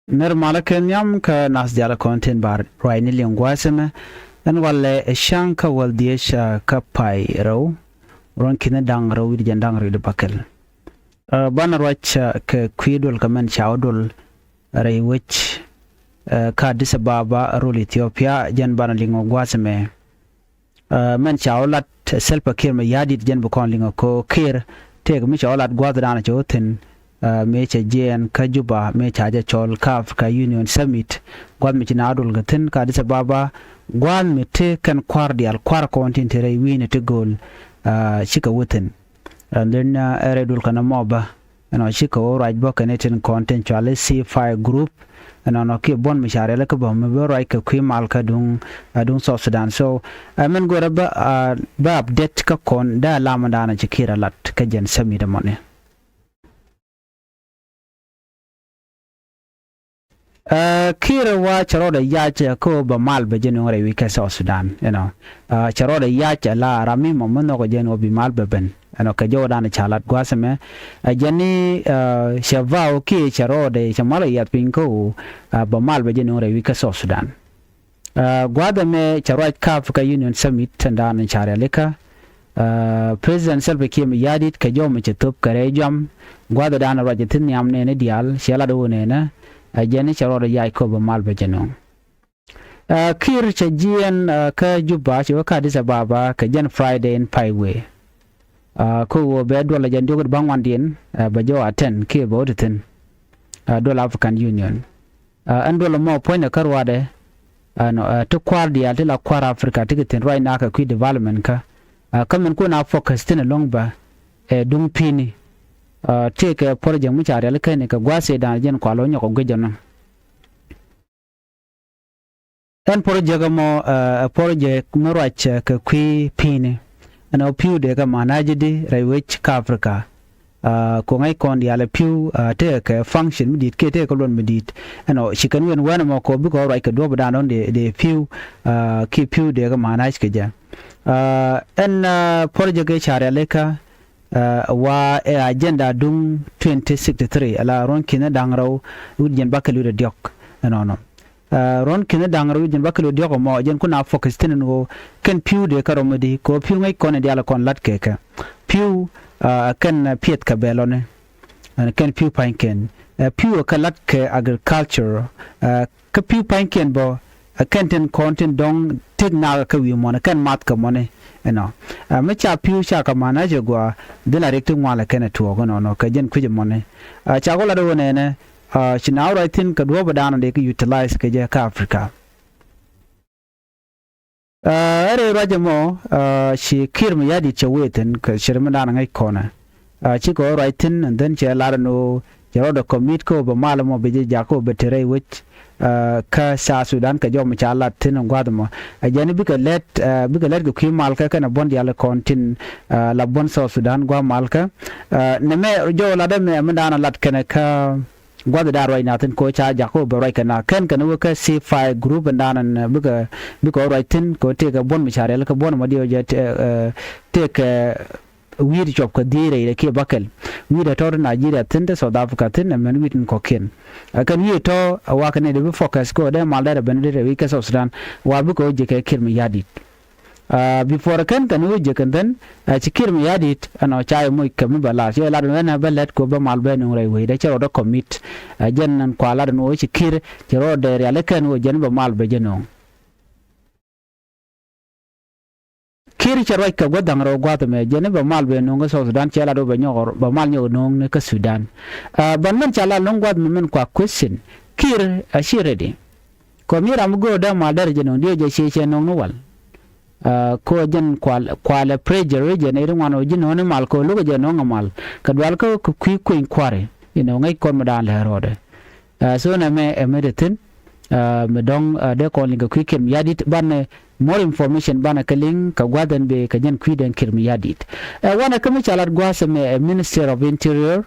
Normal kenyam ka nas jala content bar raini lingwaseme en walle shanka wal diesha ka pai raw ron kina dang raw wi jandang ri de bakel bana wacha ke kwidol kamen chawdol ray wich ka Addis Ababa rol Ethiopia jan bana lingo gwaseme men chawlat selpa kirma yadit jan bukon lingo ko kir teg mi chawlat gwadana choten mecha jen kajuba mecha aja chol kaf ka Union Summit gwad mi china adol gaten ka Addis Ababa gwad mi te kan kwardial kwar content ray wini te gol shika wuten and then eredul kana moba shika o right book and content chale C5 group and ke bon mi share la ka bo me bo right ka kwi mal ka dung South Sudan so men go ba update ka kon da lamanda na chikira lat ka jen sami da money kira wa charoda yacha ko ba mal ba jeno re wi ka South Sudan charoda yacha la rami mo no ko jeno bi mal ba ben ka joda na chalat gwasame jeni shavao ki charoda chamala yat pinko ba mal ba jeno re wi ka South Sudan gwada me charoit kaf ka Union Summit tanda na chare leka President Salva Kiir yadit ka jom chetop kare jam gwada dana rajatin yamne ne dial shala do ne na jeni charoda yai ko ba mal ba jeno Kiir chajien ka juba chi ka Addis Ababa ka jen Friday in Paiwe ko be dola jan jogo bangwan din ba jo aten ke bo ten dola African Union an dola mo point karwade to kwardia de la kwara Africa tigetin right na ka kwi development ka kamen ko na focus tin long ba dung pini take project mu chare alka ne ka gwase da jen kwalo nyoko gejana en project mo project mo rach ka kwi pini ana piu de ka manajidi raiwech ka Africa ko ngai kon dia la piu te ka function midit ke te ko lon midit shikan wen wana mo ko bi ko right ka do bada non de piu ki piu de ka manaj ke ja en project ke chare leka wa agenda dung 2063 ala ron kina dangraw udjen bakalu de diok ron kina dangraw udjen bakalu diok mo jen kuna focus tin no ken piu de karomedi ko piu ngai kon de ala kon lat keka piu kan piet ka belone ken piu panken piu ka lat ke agriculture ka piu panken bo kenten content dong technical ka wi mo kan mat ka mo ne me cha piu cha ka mana je gwa de la rectu ngala ken to go no ka jen kuje mo ne cha go la do ne chinaw right tin ka do badana de ka utilize ka je ka Africa are rajamo shi kirm yadi chaweten ka shirmana ngai kona chi ko right tin and then cha la no jaro da commit ko ba malamo be je jako betere which ka sa Sudan ka jom cha la tin ngwadmo ajani bi ka let ko kimal ka kana bon yala kontin la bon South Sudan gwa malka ne me jo la de me mandana lat kana ka gwada da roi natin ko cha jako be roi kana kan kana ka C5 group ndana bi ko roi tin ko te ka bon mi chare ka bon ma dio je te ka wir job ka dire ke bakel wir to Nigeria tin de South Africa tin men witin ko ken kan yi to wa kan de focus ko de mal da ben de wi ka South Sudan wa bi ko je ka kirmi yadit before kan je kan den ci kirmi yadit ana cha mo kam bala je la na belet ko ba mal ben rai wi da ci ro commit jen nan ko la no ci kir ci ro de ya kan wo jen ba mal be jeno kiri charwai ka godang ro gwata me jene ba mal be no South Sudan chala do be nyor ba mal nyo no ne ka Sudan ban man chala long gwat men kwa question kir ashiredi ko mira mgo da ma dar jeno dio je che no wal ko jen kwala pressure jene ri wano jino ne mal ko lugo je no ngamal ka dwal ko kwi kware ngai kon ma dan le rode so na me emedetin me dong de ko linga kwikem yadit ban more information bana kaling ka gwadan be ka jan kwiden kirmi yadit wana kami chalat gwasa me Minister of Interior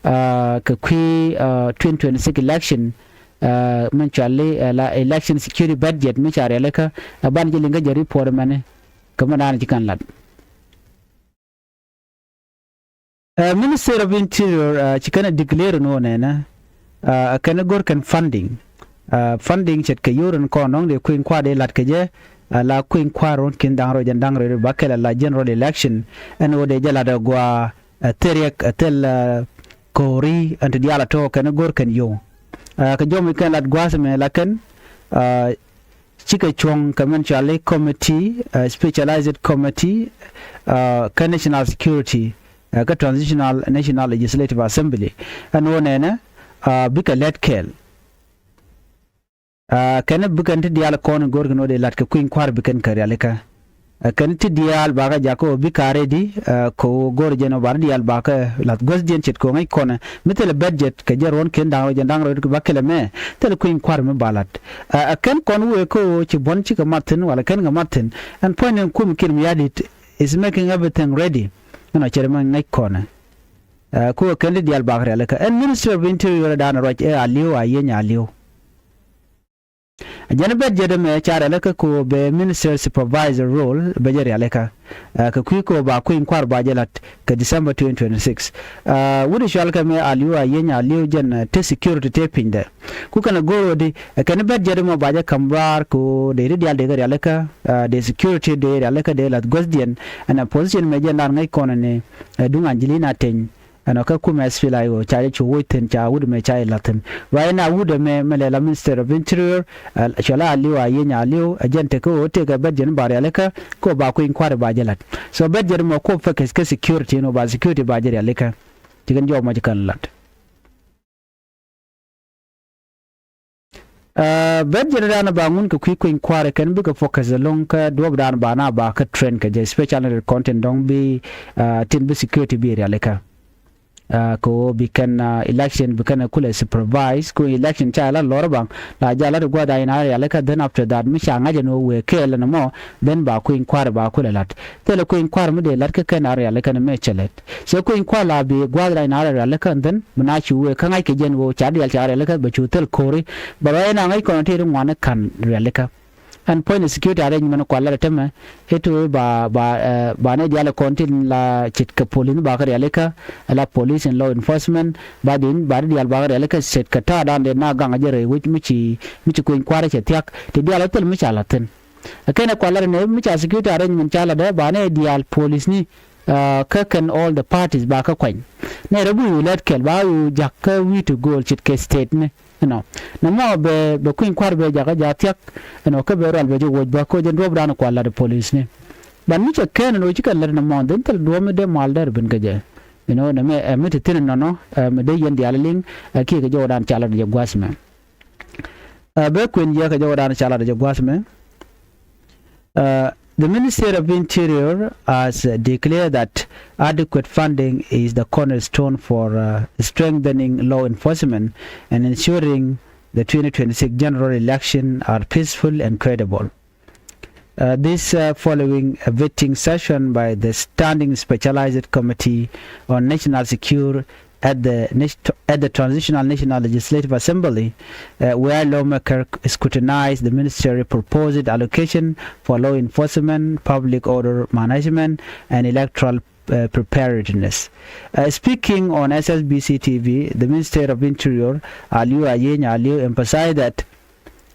ka kwi 2026 election man challe la election security budget me chare leka ban je linga jari por mane kama dana jikan lad Minister of Interior chikana declare no ne na kana gor kan funding chet ke yoren ko nong de queen kwa de lat ke je la queen kwa ron kin dang ro jan dang ro ba ke la general election en o de jala da gwa teriek tel kori ant diala to kana gor kan yo ka jom kan lat gwa me la kan chika chong commercial committee specialized committee ka national security ka transitional national legislative assembly and one bika let kel kana bukan ti dial kon gor no de lat ka queen kwar bikan kare alika kan ti dial baga jako bikare di ko gor jeno bar dial baka lat gos dien chet ko ngai kona mitel budget ka jaron ken dawo jandang ro ko bakele me tel queen kwar me balat kan kon we ko ci bon ci ka matin wala kan ga matin and point kum kin mi yadit is making everything ready no chere man ngai kona ko kan dial bakare alika and minister of interior dan roj aliyo ayenya aliyo janabet jedeme chara leka ko be minister supervisor role be jere aleka ka kuiko ba kuin kwar ba jelat ka December 2026 wudi shalka me aliwa yenya aliu jen te security te pinde ku kana goro di kana bet jedeme ba ja kambar ko de ri dial de gare aleka de security de aleka de lat gosdien ana position me jen ngai kona ne dunga angelina ten ano ka kuma sfila yo chaje chuwoten cha wud me chai latin right now wud me la minister of interior shala aliwa yenya aliu agente ko te ga budget bare aleka ko ba ko inquire ba jalat so budget mo ko fa ke security no ba security ba jere aleka tigan jo ma kan lat budget dana ba ngun ko ko inquire kan bi ko focus along ka dob dan ba na ba ka trend ka je special content dong bi tin bi security bi aleka ko bikan election bikan kula supervise ko election chala lorbang la jala go da ina ya leka then after that mi shanga jeno we kele no mo then ba ko inquire ba kula lat tele ko inquire mu de lat ka kan area leka na me chelet so ko inquire la bi go da ina area leka then muna chi we kan ai ke jen wo cha dial cha leka ba chu tel kori ba ba ina ngai ko te ngwana kan leka and point security arrangement ko la tema hetu ba ne diala kontin la chit ka police ba kare aleka la police and law enforcement ba din ba dial ba kare aleka set ka ta dan de na ganga jere which michi ko inquire che tiak te diala tel mi chala ten akena ko la ne mi cha security arrangement chala da ba ne dial police ni kakan all the parties ba ka kwan ne rabu let kel ba u jakka we to go chit ke state ne no mo be queen kwar be jaga jatiak no ka be ral be jo ba ko jen rob dan ko la de police ne ban mi che ken no chikal la na mo den tel do me de mal der ben ka je na me te tin no me de yen dial ling ki ka jo dan chala de gwasme be queen je ka jo dan chala de gwasme the Ministry of Interior has declared that adequate funding is the cornerstone for strengthening law enforcement and ensuring the 2026 general election are peaceful and credible. This following a vetting session by the Standing Specialized Committee on National Security at the Transitional National Legislative Assembly, where lawmakers scrutinized the ministerial proposed allocation for law enforcement, public order management, and electoral preparedness. Speaking on SSBC TV, the Minister of Interior, Aliu Ayenya Aliu, emphasized that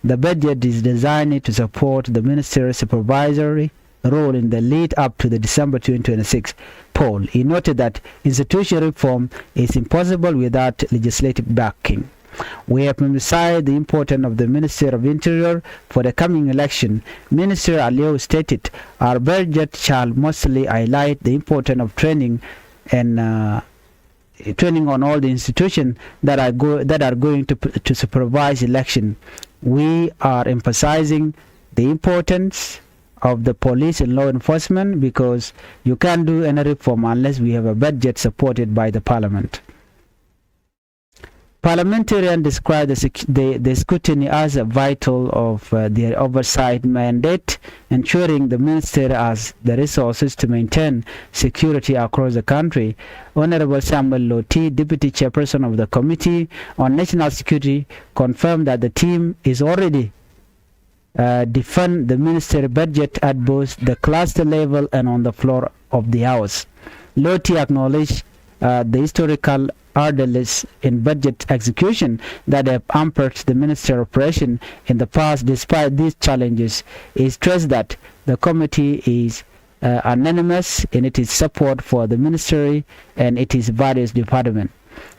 the budget is designed to support the ministerial supervisory role in the lead up to the December 2026 poll. He noted that institutional reform is impossible without legislative backing. We have emphasized the importance of the Ministry of Interior for the coming election. Minister Aliu stated, our budget shall mostly highlight the importance of training and training on all the institutions that are going to supervise election. We are emphasizing the importance of the police and law enforcement because you can't do any reform unless we have a budget supported by the parliament. Parliamentarians described the scrutiny as a vital of their oversight mandate, ensuring the minister has the resources to maintain security across the country. Honorable Samuel Loti, Deputy Chairperson of the Committee on National Security, confirmed that the team is already defend the ministerial budget at both the cluster level and on the floor of the House. Loti acknowledged the historical orderliness in budget execution that have hampered the ministerial operation in the past. Despite these challenges, he stressed that the committee is unanimous in its support for the ministry and its various departments.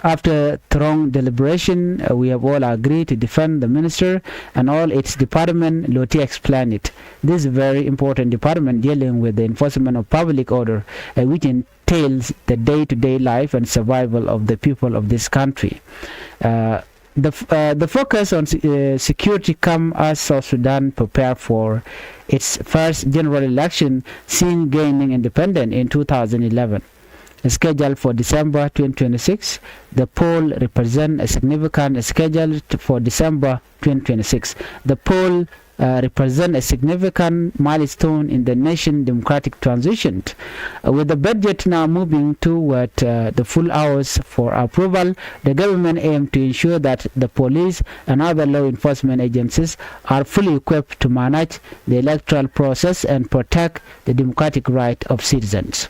After thorough deliberation, we have all agreed to defend the minister and all its department. Loti explained it. This is a very important department dealing with the enforcement of public order, which entails the day-to-day life and survival of the people of this country. The focus on security comes as South Sudan prepare for its first general election since gaining independence in 2011. Scheduled for December 2026, the poll represents a significant schedule for December 2026. The poll represent a significant milestone in the nation's democratic transition. With the budget now moving toward the full hours for approval, the government aims to ensure that the police and other law enforcement agencies are fully equipped to manage the electoral process and protect the democratic right of citizens.